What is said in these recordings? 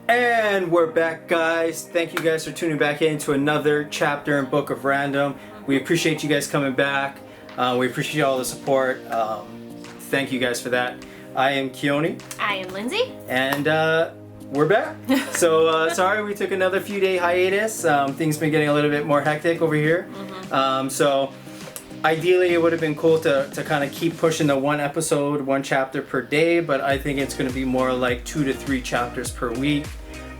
And we're back, guys. Thank you guys for tuning back into another chapter in Book of Random. We appreciate you guys coming back. We appreciate all the support. Thank you guys for that. I am Keoni. I am Lindsey. And we're back. So sorry we took another few day hiatus. Things been getting a little bit more hectic over here. So ideally it would have been cool to kind of keep pushing the one episode, one chapter per day, but I think it's going to be more like 2 to 3 chapters per week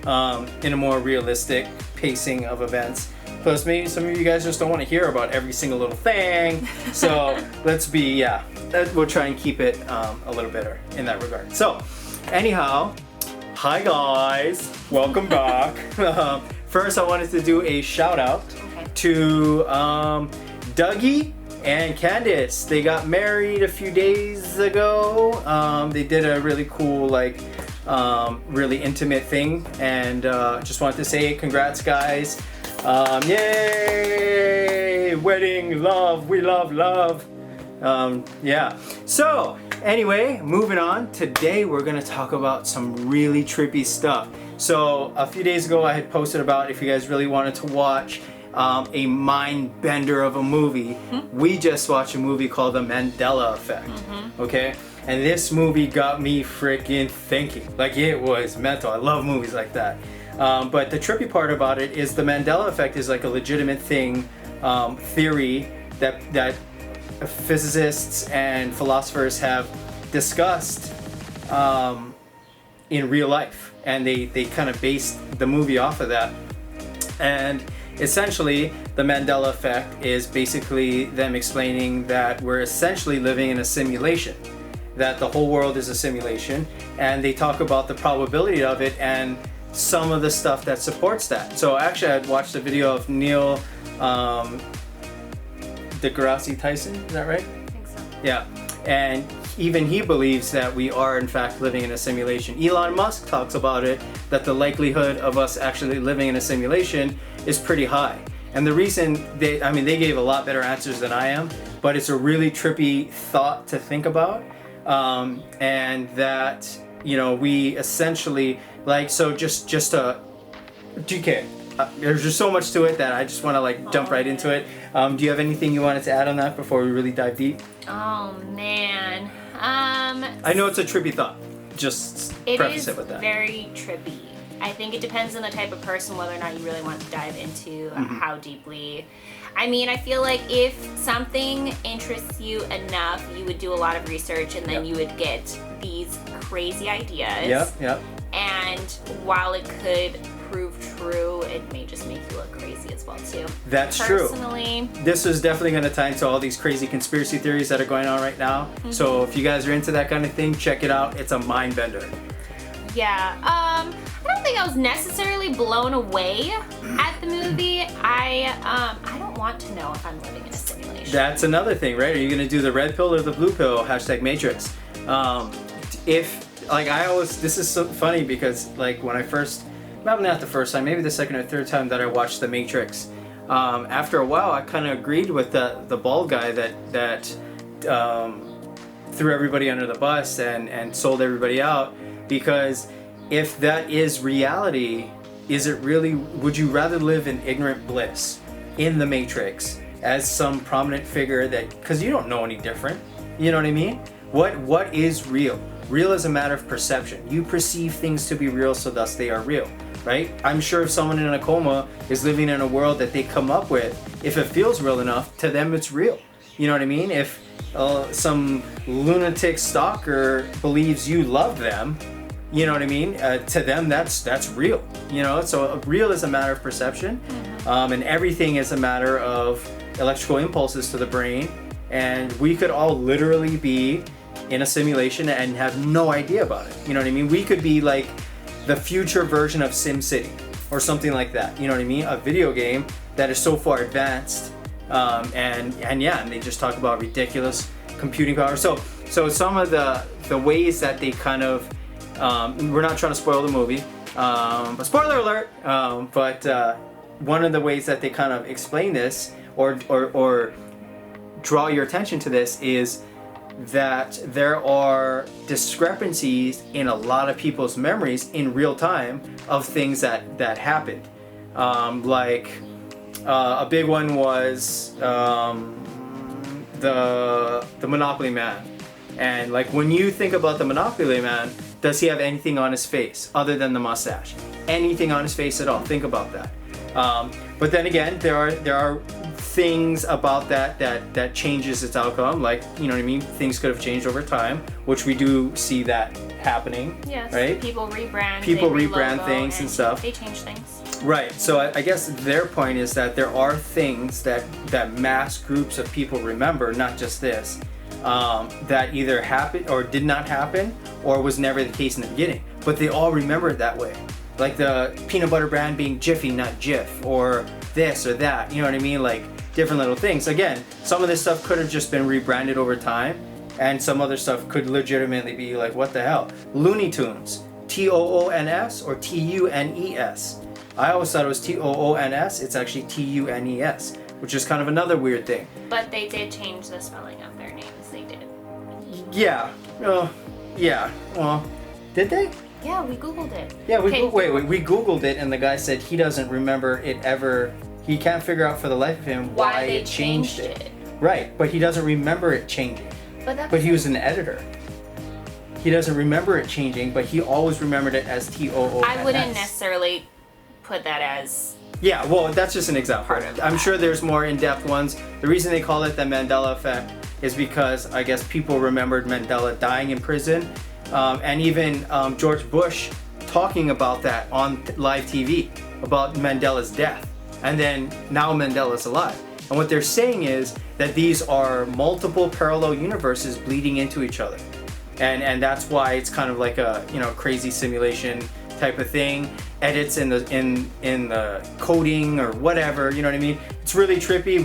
in a more realistic pacing of events. Plus maybe some of you guys just don't want to hear about every single little thing. So we'll try and keep it a little better in that regard. So anyhow, hi guys, welcome back. First I wanted to do a shout out to Dougie and Candace. They got married a few days ago. They did a really cool, really intimate thing, and just wanted to say congrats, guys. Yay! Wedding love, we love. So anyway, moving on. Today we're gonna talk about some really trippy stuff. So a few days ago I had posted about if you guys really wanted to watch a mind bender of a movie. We just watched a movie called The Mandela Effect. Okay, and this movie got me freaking thinking. Like, it was mental. I love movies like that. But the trippy part about it is the Mandela Effect is like a legitimate thing, theory that physicists and philosophers have discussed in real life, and they kind of based the movie off of that. And essentially, the Mandela Effect is basically them explaining that we're essentially living in a simulation, that the whole world is a simulation, and they talk about the probability of it and some of the stuff that supports that. So actually, I'd watched a video of Neil deGrasse Tyson, is that right? I think so. Yeah, and even he believes that we are in fact living in a simulation. Elon Musk talks about it, that the likelihood of us actually living in a simulation is pretty high. And the reason they gave a lot better answers than I am, but it's a really trippy thought to think about. And that, we essentially, just GK, there's just so much to it that I just want to jump right into it. Do you have anything you wanted to add on that before we really dive deep? Oh man. I know it's a trippy thought. Just preface it with that. It is very trippy. I think it depends on the type of person whether or not you really want to dive into how deeply. I mean, I feel like if something interests you enough, you would do a lot of research, and then you would get these crazy ideas. Yep. And while it could prove true, it may just make you look crazy as well too. That's Personally, true. This is definitely going to tie into all these crazy conspiracy theories that are going on right now. So if you guys are into that kind of thing, check it out. It's a mind bender. Yeah. I don't think I was necessarily blown away at the movie. I don't want to know if I'm living in a simulation. That's another thing, right? Are you going to do the red pill or the blue pill? #Matrix. This is so funny because when I first, maybe not the first time, maybe the second or third time that I watched The Matrix, after a while I kind of agreed with the bald guy that threw everybody under the bus and sold everybody out, because if that is reality, would you rather live in ignorant bliss in the Matrix as some prominent figure because you don't know any different, you know what I mean? What is real? Real is a matter of perception. You perceive things to be real, so thus they are real, right? I'm sure if someone in a coma is living in a world that they come up with, if it feels real enough, to them it's real. You know what I mean? If some lunatic stalker believes you love them, you know what I mean? To them, that's real. So real is a matter of perception, and everything is a matter of electrical impulses to the brain. And we could all literally be in a simulation and have no idea about it. You know what I mean? We could be like the future version of SimCity or something like that. You know what I mean? A video game that is so far advanced, and they just talk about ridiculous computing power. So some of the ways that they kind of we're not trying to spoil the movie, but spoiler alert. But one of the ways that they kind of explain this or draw your attention to this is that there are discrepancies in a lot of people's memories in real time of things that happened. A big one was the Monopoly Man. And like when you think about the Monopoly Man, does he have anything on his face other than the mustache? Anything on his face at all? Think about that. But then again, there are things about that changes its outcome. Like, you know what I mean? Things could have changed over time, which we do see that happening. Yes. Right? People rebrand. People they rebrand relogo, things and stuff. They change things. Right. So I guess their point is that there are things that mass groups of people remember, not just this, that either happened or did not happen or was never the case in the beginning. But they all remember it that way. Like the peanut butter brand being Jiffy, not Jif, or this or that. You know what I mean? Like different little things. Again, some of this stuff could have just been rebranded over time, and some other stuff could legitimately be like, what the hell? Looney Tunes. Toons or Tunes. I always thought it was Toons. It's actually Tunes, which is kind of another weird thing. But they did change the spelling of their names. They did. Yeah. Yeah. Well, did they? Yeah, we Googled it. Yeah, we Googled it, and the guy said he doesn't remember it ever. He can't figure out for the life of him why they it changed it. it. Right, but he doesn't remember it changing. But he was an editor. He doesn't remember it changing, but he always remembered it as Toons. I wouldn't necessarily put that as... Yeah, well, that's just an example. I'm sure there's more in-depth ones. The reason they call it the Mandela effect is because I guess people remembered Mandela dying in prison, and even George Bush talking about that on live TV, about Mandela's death. And then now Mandela's alive. And what they're saying is that these are multiple parallel universes bleeding into each other. And that's why it's kind of like a, you know, crazy simulation type of thing. Edits in the coding or whatever, you know what I mean? It's really trippy.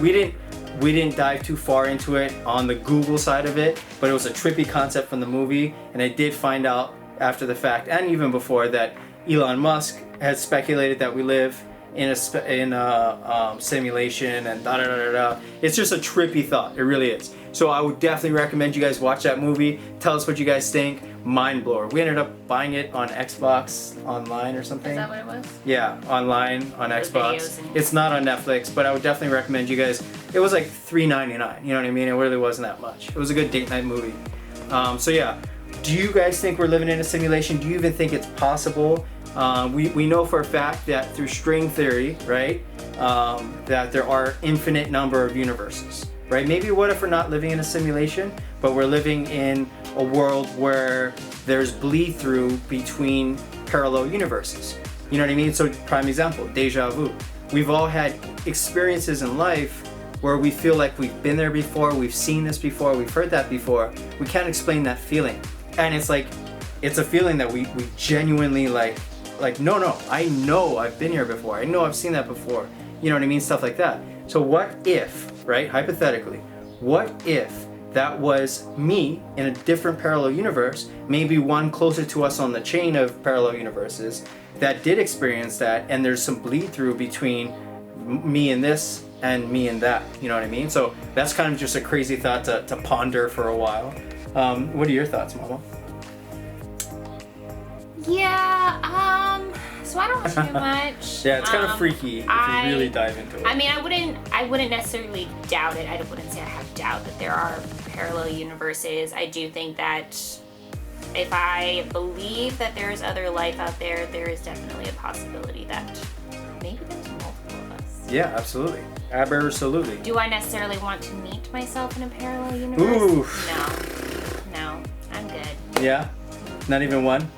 We didn't dive too far into it on the Google side of it, but it was a trippy concept from the movie, and I did find out after the fact and even before that Elon Musk had speculated that we live in a simulation and da da da da da. It's just a trippy thought. It really is. So I would definitely recommend you guys watch that movie. Tell us what you guys think. Mind blower. We ended up buying it on Xbox online or something. Is that what it was? Yeah, online on Xbox. It's not on Netflix, but I would definitely recommend you guys. It was like $3.99. You know what I mean? It really wasn't that much. It was a good date night movie. So yeah, do you guys think we're living in a simulation? Do you even think it's possible? We know for a fact that through string theory, right, that there are infinite number of universes, right? Maybe what if we're not living in a simulation, but we're living in a world where there's bleed through between parallel universes. You know what I mean? So prime example, deja vu. We've all had experiences in life where we feel like we've been there before, we've seen this before, we've heard that before. We can't explain that feeling. And it's like, it's a feeling that we genuinely like, no, I know I've been here before. I know I've seen that before. You know what I mean? Stuff like that. So what if, right, hypothetically, what if that was me in a different parallel universe, maybe one closer to us on the chain of parallel universes, that did experience that, and there's some bleed through between me and this and me and that, you know what I mean? So that's kind of just a crazy thought to ponder for a while. What are your thoughts, Mama? Yeah, so I don't know too much. Yeah, it's kind of freaky if you really dive into it. I mean, I wouldn't necessarily doubt it. I wouldn't say I have doubt that there are parallel universes. I do think that if I believe that there's other life out there, there is definitely a possibility that maybe there's multiple of us. Yeah, absolutely. Absolutely. Do I necessarily want to meet myself in a parallel universe? Ooh. No, I'm good. Yeah? Not even one?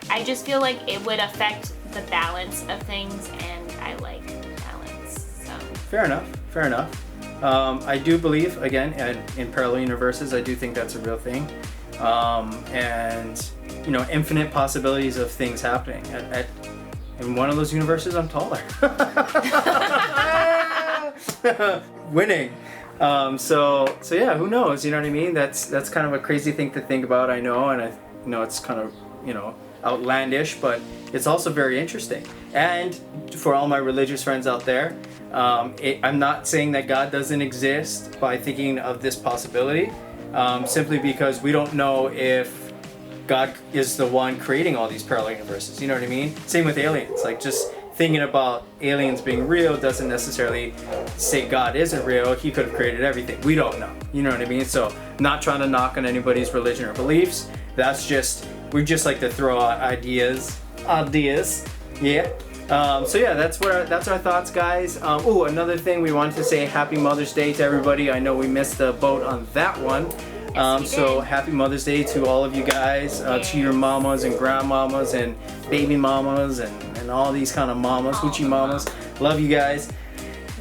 I just feel like it would affect the balance of things, and I like balance, so. Fair enough. I do believe, again, in parallel universes, I do think that's a real thing. And, you know, infinite possibilities of things happening. In one of those universes, I'm taller. Winning. So yeah, who knows? You know what I mean? That's kind of a crazy thing to think about, I know, and I know it's kind of, you know, outlandish, but it's also very interesting. And for all my religious friends out there, I'm not saying that God doesn't exist by thinking of this possibility. simply because we don't know if God is the one creating all these parallel universes. You know what I mean? Same with aliens. Like, just thinking about aliens being real doesn't necessarily say God isn't real. He could have created everything. We don't know. You know what I mean? So, not trying to knock on anybody's religion or beliefs. That's just, we just like to throw out ideas. Yeah. So yeah, that's our thoughts, guys. Oh, another thing, we wanted to say Happy Mother's Day to everybody. I know we missed the boat on that one. So Happy Mother's Day to all of you guys, to your mamas and grandmamas and baby mamas and all these kind of mamas, hoochie mamas. Love you guys.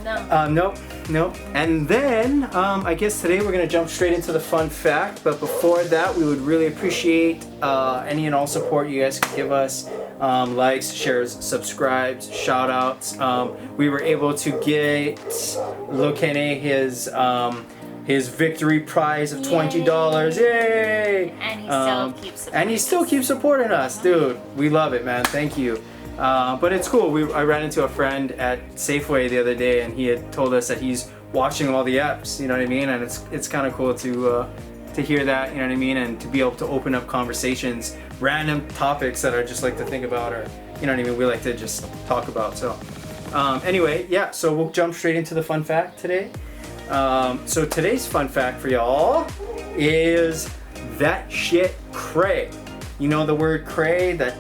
No. Nope. And then I guess today we're gonna jump straight into the fun fact. But before that, we would really appreciate any and all support you guys could give us. Likes, shares, subscribes, shout outs. We were able to get Lokene his victory prize of $20. Yay! And he still keeps supporting us, dude. We love it, man. Thank you. But it's cool. I ran into a friend at Safeway the other day, and he had told us that he's watching all the apps. You know what I mean? And it's kind of cool to hear that. You know what I mean? And to be able to open up conversations, random topics that I just like to think about, or you know what I mean? We like to just talk about. So anyway, yeah. So we'll jump straight into the fun fact today. So today's fun fact for y'all is that shit cray. You know the word cray that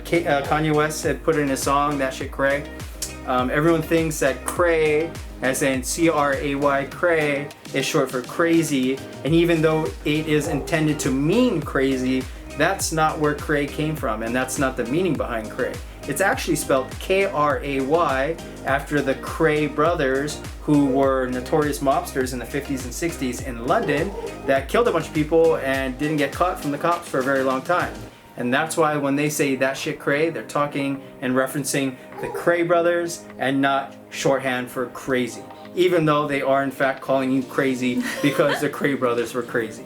Kanye West had put in his song, That Shit Cray. Everyone thinks that cray, as in C-R-A-Y, cray, is short for crazy. And even though it is intended to mean crazy, that's not where cray came from, and that's not the meaning behind cray. It's actually spelled K-R-A-Y after the Cray brothers, who were notorious mobsters in the 50s and 60s in London that killed a bunch of people and didn't get caught from the cops for a very long time. And that's why when they say that shit cray, they're talking and referencing the Cray brothers and not shorthand for crazy. Even though they are in fact calling you crazy because the Cray brothers were crazy.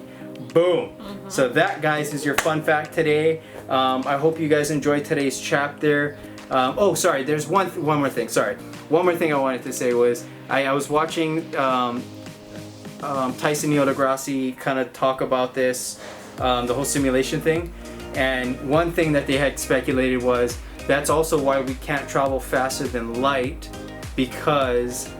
Boom. Mm-hmm. So that, guys, is your fun fact today. I hope you guys enjoyed today's chapter. Sorry, there's one more thing. Sorry. One more thing I wanted to say was I was watching Tyson Neil deGrasse kind of talk about this, the whole simulation thing. And one thing that they had speculated was that's also why we can't travel faster than light, because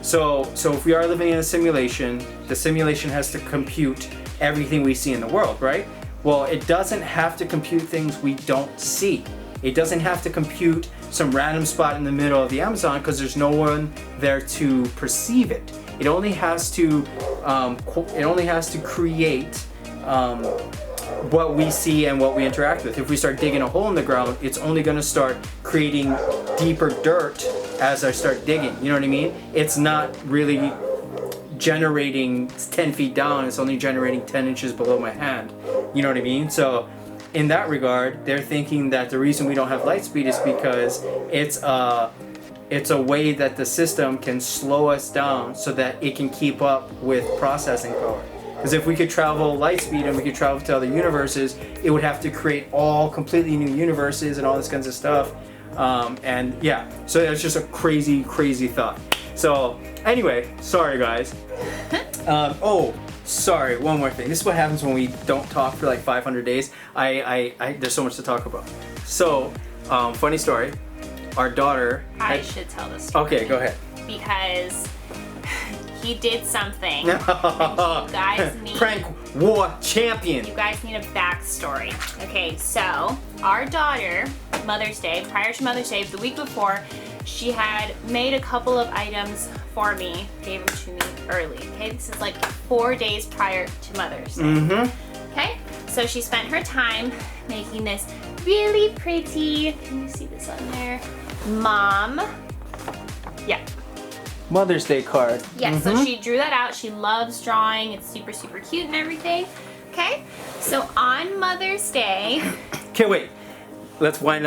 so if we are living in a simulation, the simulation has to compute everything we see in the world, right? Well, it doesn't have to compute things we don't see. It doesn't have to compute some random spot in the middle of the Amazon because there's no one there to perceive it. It only has to create what we see and what we interact with. If we start digging a hole in the ground, it's only going to start creating deeper dirt as I start digging. You know what I mean? It's not really generating 10 feet down, it's only generating 10 inches below my hand. You know what I mean? So in that regard, they're thinking that the reason we don't have light speed is because it's a way that the system can slow us down so that it can keep up with processing power. Because if we could travel light speed and we could travel to other universes, it would have to create all completely new universes and all this kinds of stuff. And yeah, so that's just a crazy, crazy thought. So anyway, sorry guys. Sorry, one more thing. This is what happens when we don't talk for like 500 days. There's so much to talk about. So, funny story. Our daughter... I should tell this story. Okay, go ahead. Because he did something. And you guys need... Prank war champion. You guys need a backstory. Okay, so our daughter, Mother's Day, prior to Mother's Day, the week before, she had made a couple of items for me, gave them to me early. Okay, this is like 4 days prior to Mother's Day. Mm-hmm. Okay, so she spent her time making this really pretty, can you see this on there? Mother's Day card. Yeah, so she drew that out. She loves drawing. It's super, super cute and everything. Okay, so on Mother's Day. Okay, wait. Let's wind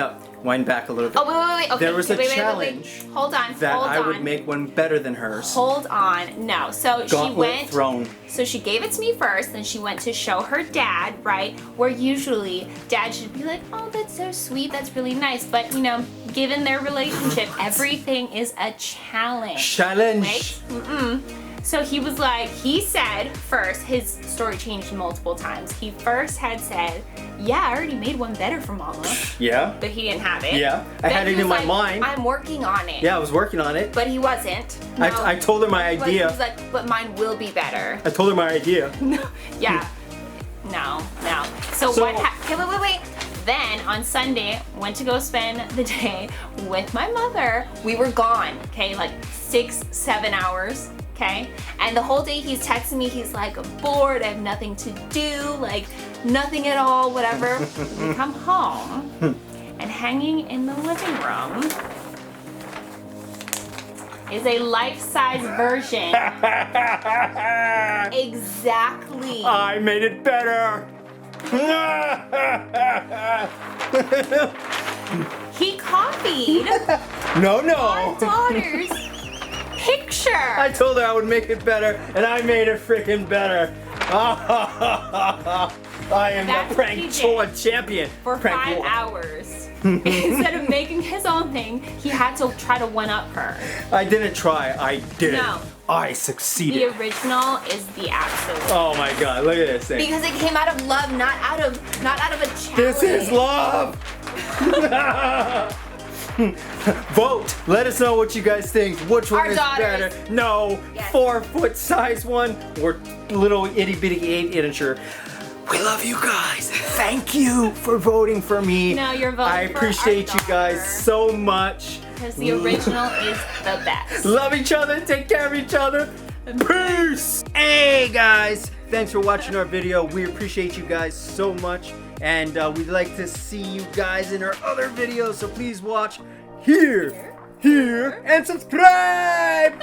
back a little bit. Oh, wait. Okay, there was a Wait. challenge. Hold on. I would make one better than hers. Hold on. No. So Gauntlet thrown. So she gave it to me first, then she went to show her dad, right? Where usually dad should be like, oh, that's so sweet, that's really nice. But, you know, given their relationship, everything is a challenge. Challenge. Right? So he was like, he said first, his story changed multiple times. He first had said, yeah, I already made one better for Mama. Yeah. But he didn't have it. Yeah. I had it in my mind. I'm working on it. Yeah, I was working on it. But he wasn't. No. I told her my idea. He was like, but mine will be better. I told her my idea. No. Yeah. No. So what happened? Wait. Then on Sunday, went to go spend the day with my mother. We were gone, okay, like 6-7 hours, okay? And the whole day he's texting me, he's like, I'm bored, I have nothing to do, like nothing at all, whatever. We come home and hanging in the living room is a life-size version. Exactly. I made it better. He copied No. our daughter's picture. I told her I would make it better, and I made it freaking better. I am That's the what prank he did tour champion. For Prank 5 war. hours. Instead of making his own thing, he had to try to one-up her. I didn't try. I did. No. I The succeeded. original is the absolute. Oh my God! Look at this thing. Because it came out of love, not out of a challenge. This is love. Vote. Let us know what you guys think. Which one Our is daughters. better? No, Yes. 4-foot size one or little itty bitty 8-incher. We love you guys. Thank you for voting for me. No, you're voting I for appreciate our you guys daughter. so much. Because the original is the best. Love each other. Take care of each other. Peace. Hey guys, thanks for watching our video. We appreciate you guys so much, and we'd like to see you guys in our other videos. So please watch here, and subscribe.